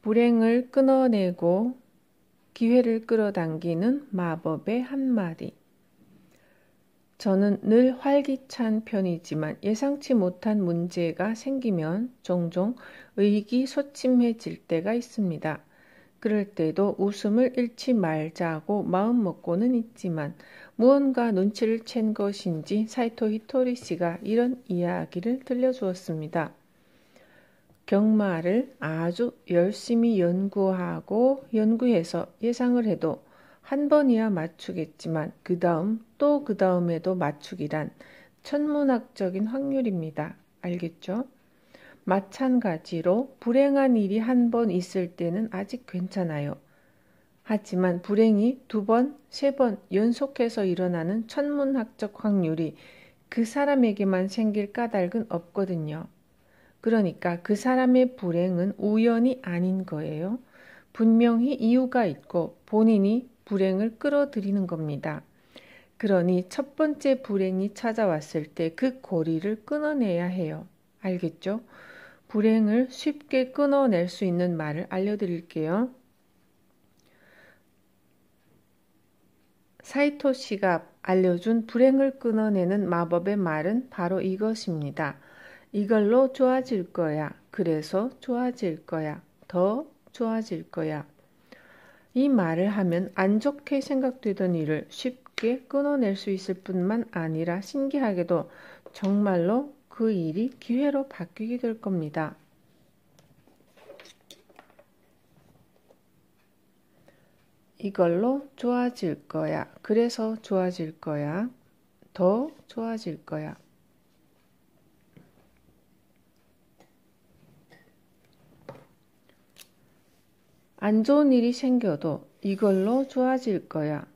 불행을 끊어내고 기회를 끌어당기는 마법의 한마디. 저는 늘 활기찬 편이지만 예상치 못한 문제가 생기면 종종 의기소침해질 때가 있습니다. 그럴 때도 웃음을 잃지 말자고 마음먹고는 있지만 무언가 눈치를 챈 것인지 사이토 히토리 씨가 이런 이야기를 들려주었습니다. 경마를 아주 열심히 연구하고 연구해서 예상을 해도 한 번이야 맞추겠지만 그 다음 또 그 다음에도 맞추기란 천문학적인 확률입니다. 알겠죠? 마찬가지로 불행한 일이 한 번 있을 때는 아직 괜찮아요. 하지만 불행이 2번, 3번 연속해서 일어나는 천문학적 확률이 그 사람에게만 생길 까닭은 없거든요. 그러니까 그 사람의 불행은 우연이 아닌 거예요. 분명히 이유가 있고 본인이 불행을 끌어들이는 겁니다. 그러니 첫 번째 불행이 찾아왔을 때 그 고리를 끊어내야 해요. 알겠죠? 불행을 쉽게 끊어낼 수 있는 말을 알려드릴게요. 사이토 씨가 알려준 불행을 끊어내는 마법의 말은 바로 이것입니다. 이걸로 좋아질 거야. 그래서 좋아질 거야. 더 좋아질 거야. 이 말을 하면 안 좋게 생각되던 일을 쉽게 끊어낼 수 있을 뿐만 아니라 신기하게도 정말로 그 일이 기회로 바뀌게 될 겁니다. 이걸로 좋아질 거야. 그래서 좋아질 거야. 더 좋아질 거야. 안 좋은 일이 생겨도 이걸로 좋아질 거야.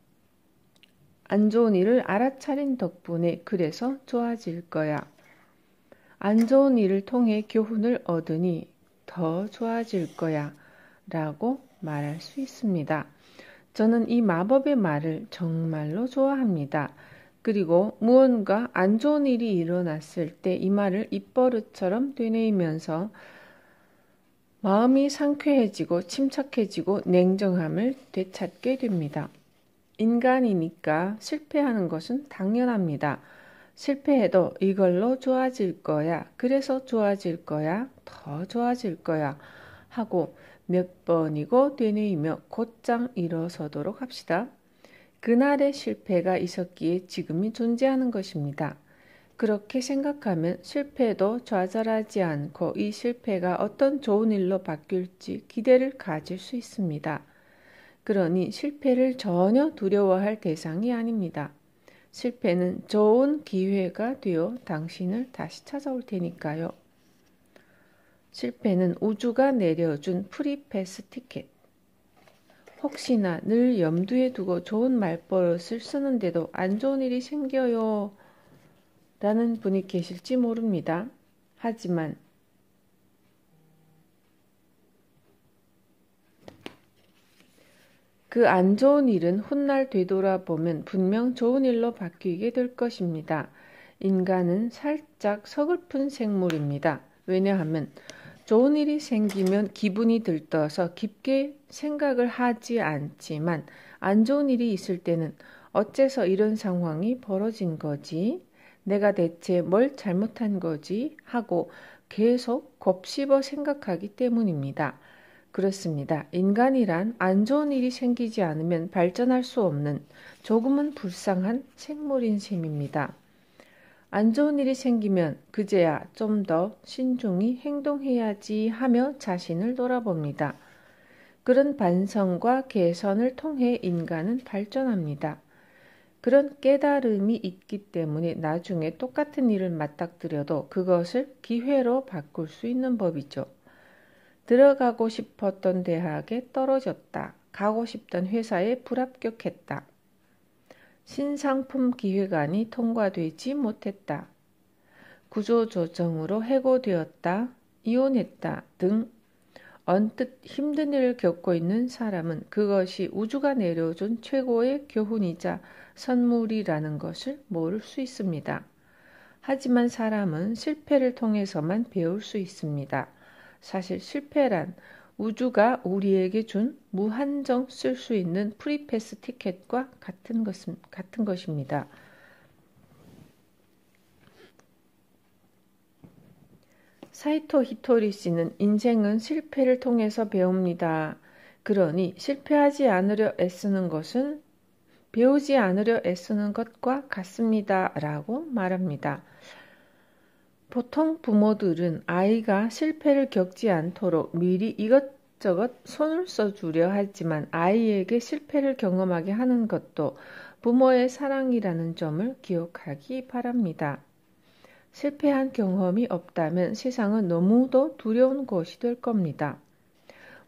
안 좋은 일을 알아차린 덕분에 그래서 좋아질 거야. 안 좋은 일을 통해 교훈을 얻으니 더 좋아질 거야. 라고 말할 수 있습니다. 저는 이 마법의 말을 정말로 좋아합니다. 그리고 무언가 안 좋은 일이 일어났을 때 이 말을 입버릇처럼 되뇌이면서 마음이 상쾌해지고 침착해지고 냉정함을 되찾게 됩니다. 인간이니까 실패하는 것은 당연합니다. 실패해도 이걸로 좋아질 거야. 그래서 좋아질 거야. 더 좋아질 거야. 하고 몇 번이고 되뇌이며 곧장 일어서도록 합시다. 그날의 실패가 있었기에 지금이 존재하는 것입니다. 그렇게 생각하면 실패도 좌절하지 않고 이 실패가 어떤 좋은 일로 바뀔지 기대를 가질 수 있습니다. 그러니 실패를 전혀 두려워할 대상이 아닙니다. 실패는 좋은 기회가 되어 당신을 다시 찾아올 테니까요. 실패는 우주가 내려준 프리패스 티켓. 혹시나 늘 염두에 두고 좋은 말버릇을 쓰는데도 안 좋은 일이 생겨요 라는 분이 계실지 모릅니다. 하지만 그 안 좋은 일은 훗날 되돌아보면 분명 좋은 일로 바뀌게 될 것입니다. 인간은 살짝 서글픈 생물입니다. 왜냐하면 좋은 일이 생기면 기분이 들떠서 깊게 생각을 하지 않지만 안 좋은 일이 있을 때는 어째서 이런 상황이 벌어진 거지? 내가 대체 뭘 잘못한 거지? 하고 계속 곱씹어 생각하기 때문입니다. 그렇습니다. 인간이란 안 좋은 일이 생기지 않으면 발전할 수 없는 조금은 불쌍한 생물인 셈입니다. 안 좋은 일이 생기면 그제야 좀 더 신중히 행동해야지 하며 자신을 돌아봅니다. 그런 반성과 개선을 통해 인간은 발전합니다. 그런 깨달음이 있기 때문에 나중에 똑같은 일을 맞닥뜨려도 그것을 기회로 바꿀 수 있는 법이죠. 들어가고 싶었던 대학에 떨어졌다. 가고 싶던 회사에 불합격했다. 신상품 기획안이 통과되지 못했다. 구조조정으로 해고되었다. 이혼했다. 등 언뜻 힘든 일을 겪고 있는 사람은 그것이 우주가 내려준 최고의 교훈이자 선물이라는 것을 모를 수 있습니다. 하지만 사람은 실패를 통해서만 배울 수 있습니다. 사실 실패란 우주가 우리에게 준 무한정 쓸 수 있는 프리패스 티켓과 같은 것입니다. 사이토 히토리 씨는 인생은 실패를 통해서 배웁니다. 그러니 실패하지 않으려 애쓰는 것은 배우지 않으려 애쓰는 것과 같습니다. 라고 말합니다. 보통 부모들은 아이가 실패를 겪지 않도록 미리 이것저것 손을 써주려 하지만 아이에게 실패를 경험하게 하는 것도 부모의 사랑이라는 점을 기억하기 바랍니다. 실패한 경험이 없다면 세상은 너무도 두려운 곳이 될 겁니다.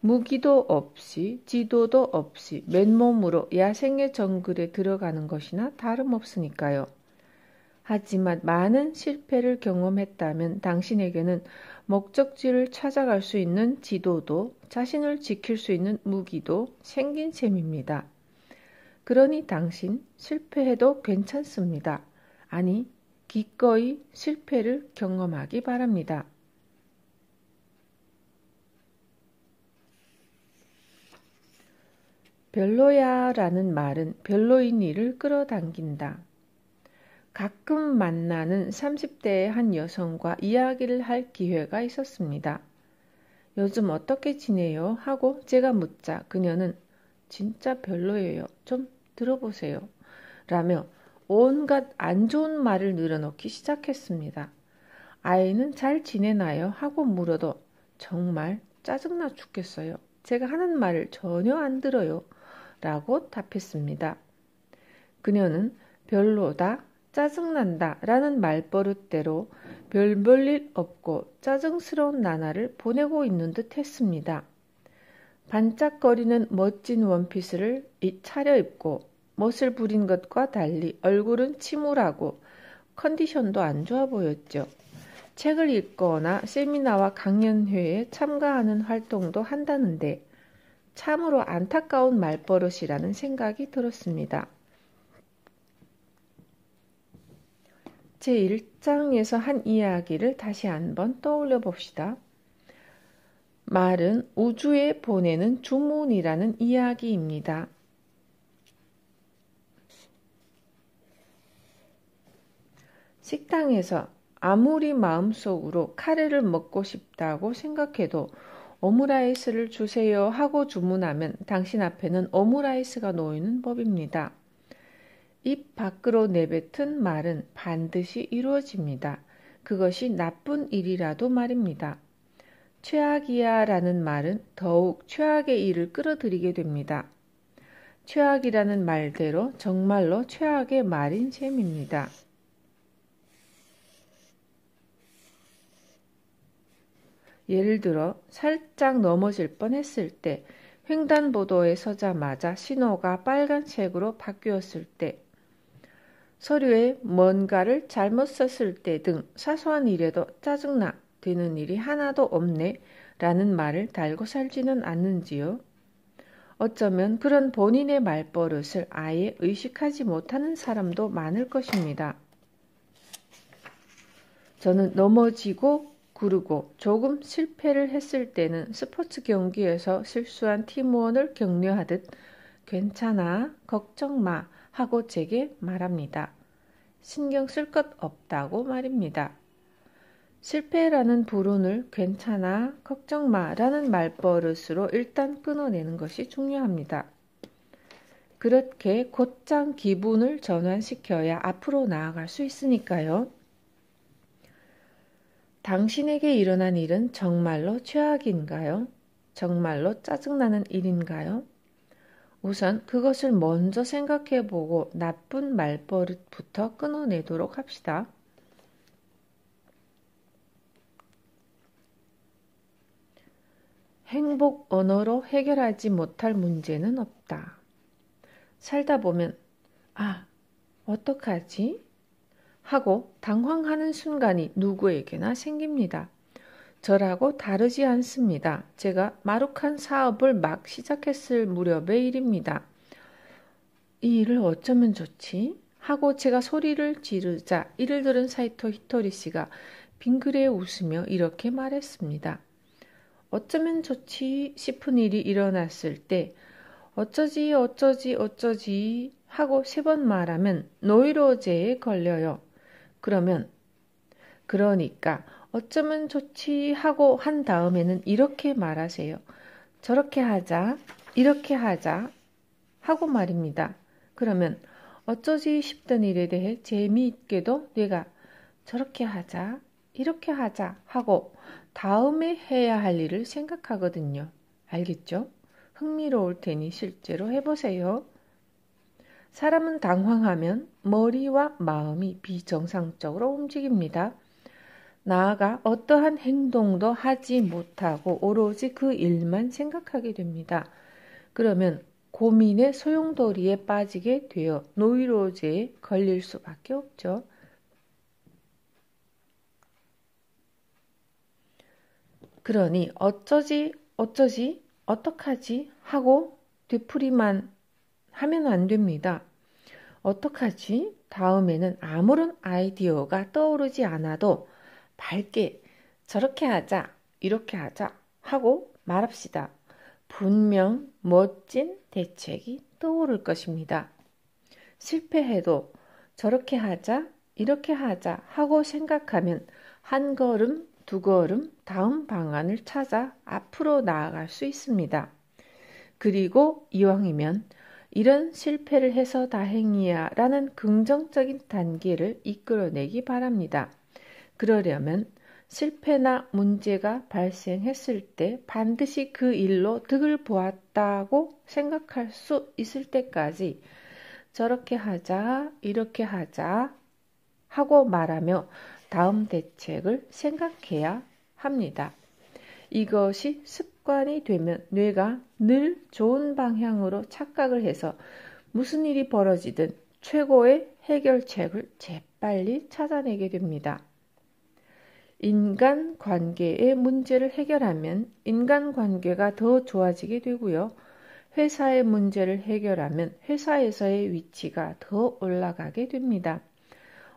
무기도 없이 지도도 없이 맨몸으로 야생의 정글에 들어가는 것이나 다름없으니까요. 하지만 많은 실패를 경험했다면 당신에게는 목적지를 찾아갈 수 있는 지도도 자신을 지킬 수 있는 무기도 생긴 셈입니다. 그러니 당신 실패해도 괜찮습니다. 아니, 기꺼이 실패를 경험하기 바랍니다. 별로야 라는 말은 별로인 일을 끌어당긴다. 가끔 만나는 30대의 한 여성과 이야기를 할 기회가 있었습니다. 요즘 어떻게 지내요? 하고 제가 묻자 그녀는 진짜 별로예요. 좀 들어보세요. 라며 온갖 안 좋은 말을 늘어놓기 시작했습니다. 아이는 잘 지내나요? 하고 물어도 정말 짜증나 죽겠어요. 제가 하는 말을 전혀 안 들어요. 라고 답했습니다. 그녀는 별로다, 짜증난다 라는 말버릇대로 별 볼 일 없고 짜증스러운 나날을 보내고 있는 듯 했습니다. 반짝거리는 멋진 원피스를 차려입고 멋을 부린 것과 달리 얼굴은 침울하고 컨디션도 안 좋아 보였죠. 책을 읽거나 세미나와 강연회에 참가하는 활동도 한다는데 참으로 안타까운 말버릇이라는 생각이 들었습니다. 제1장에서 한 이야기를 다시 한번 떠올려 봅시다. 말은 우주에 보내는 주문이라는 이야기입니다. 식당에서 아무리 마음속으로 카레를 먹고 싶다고 생각해도 오므라이스를 주세요 하고 주문하면 당신 앞에는 오므라이스가 놓이는 법입니다. 입 밖으로 내뱉은 말은 반드시 이루어집니다. 그것이 나쁜 일이라도 말입니다. 최악이야 라는 말은 더욱 최악의 일을 끌어들이게 됩니다. 최악이라는 말대로 정말로 최악의 말인 셈입니다. 예를 들어 살짝 넘어질 뻔했을 때, 횡단보도에 서자마자 신호가 빨간색으로 바뀌었을 때, 서류에 뭔가를 잘못 썼을 때 등 사소한 일에도 짜증나 되는 일이 하나도 없네 라는 말을 달고 살지는 않는지요. 어쩌면 그런 본인의 말버릇을 아예 의식하지 못하는 사람도 많을 것입니다. 저는 넘어지고 구르고 조금 실패를 했을 때는 스포츠 경기에서 실수한 팀원을 격려하듯 괜찮아, 걱정 마 하고 제게 말합니다. 신경 쓸 것 없다고 말입니다. 실패라는 불운을 괜찮아, 걱정 마 라는 말버릇으로 일단 끊어내는 것이 중요합니다. 그렇게 곧장 기분을 전환시켜야 앞으로 나아갈 수 있으니까요. 당신에게 일어난 일은 정말로 최악인가요? 정말로 짜증나는 일인가요? 우선 그것을 먼저 생각해보고 나쁜 말버릇부터 끊어내도록 합시다. 행복 언어로 해결하지 못할 문제는 없다. 살다 보면 어떡하지? 하고 당황하는 순간이 누구에게나 생깁니다. 저라고 다르지 않습니다. 제가 마룩한 사업을 막 시작했을 무렵의 일입니다. 이 일을 어쩌면 좋지? 하고 제가 소리를 지르자 이를 들은 사이토 히토리 씨가 빙그레 웃으며 이렇게 말했습니다. 어쩌면 좋지 싶은 일이 일어났을 때 어쩌지 하고 3번 말하면 노이로제에 걸려요. 그러니까 어쩌면 좋지 하고 한 다음에는 이렇게 말하세요. 저렇게 하자, 이렇게 하자 하고 말입니다. 그러면 어쩌지 싶던 일에 대해 재미있게도 뇌가 저렇게 하자, 이렇게 하자 하고 다음에 해야 할 일을 생각하거든요. 알겠죠? 흥미로울 테니 실제로 해보세요. 사람은 당황하면 머리와 마음이 비정상적으로 움직입니다. 나아가 어떠한 행동도 하지 못하고 오로지 그 일만 생각하게 됩니다. 그러면 고민의 소용돌이에 빠지게 되어 노이로제에 걸릴 수밖에 없죠. 그러니 어쩌지, 어떡하지 하고 되풀이만 하면 안 됩니다. 어떡하지? 다음에는 아무런 아이디어가 떠오르지 않아도 밝게 저렇게 하자, 이렇게 하자 하고 말합시다. 분명 멋진 대책이 떠오를 것입니다. 실패해도 저렇게 하자, 이렇게 하자 하고 생각하면 한 걸음, 두 걸음 다음 방안을 찾아 앞으로 나아갈 수 있습니다. 그리고 이왕이면 이런 실패를 해서 다행이야 라는 긍정적인 단계를 이끌어내기 바랍니다. 그러려면 실패나 문제가 발생했을 때 반드시 그 일로 득을 보았다고 생각할 수 있을 때까지 저렇게 하자, 이렇게 하자 하고 말하며 다음 대책을 생각해야 합니다. 이것이 습관이 되면 뇌가 늘 좋은 방향으로 착각을 해서 무슨 일이 벌어지든 최고의 해결책을 재빨리 찾아내게 됩니다. 인간관계의 문제를 해결하면 인간관계가 더 좋아지게 되고요. 회사의 문제를 해결하면 회사에서의 위치가 더 올라가게 됩니다.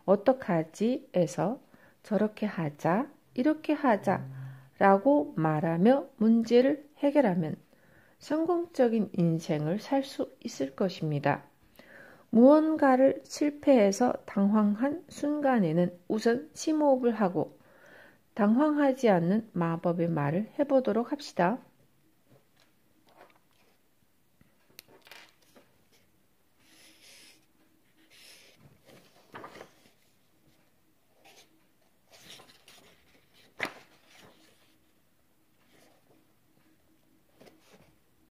어떡하지? 에서 저렇게 하자, 이렇게 하자 라고 말하며 문제를 해결하면 성공적인 인생을 살 수 있을 것입니다. 무언가를 실패해서 당황한 순간에는 우선 심호흡을 하고 당황하지 않는 마법의 말을 해보도록 합시다.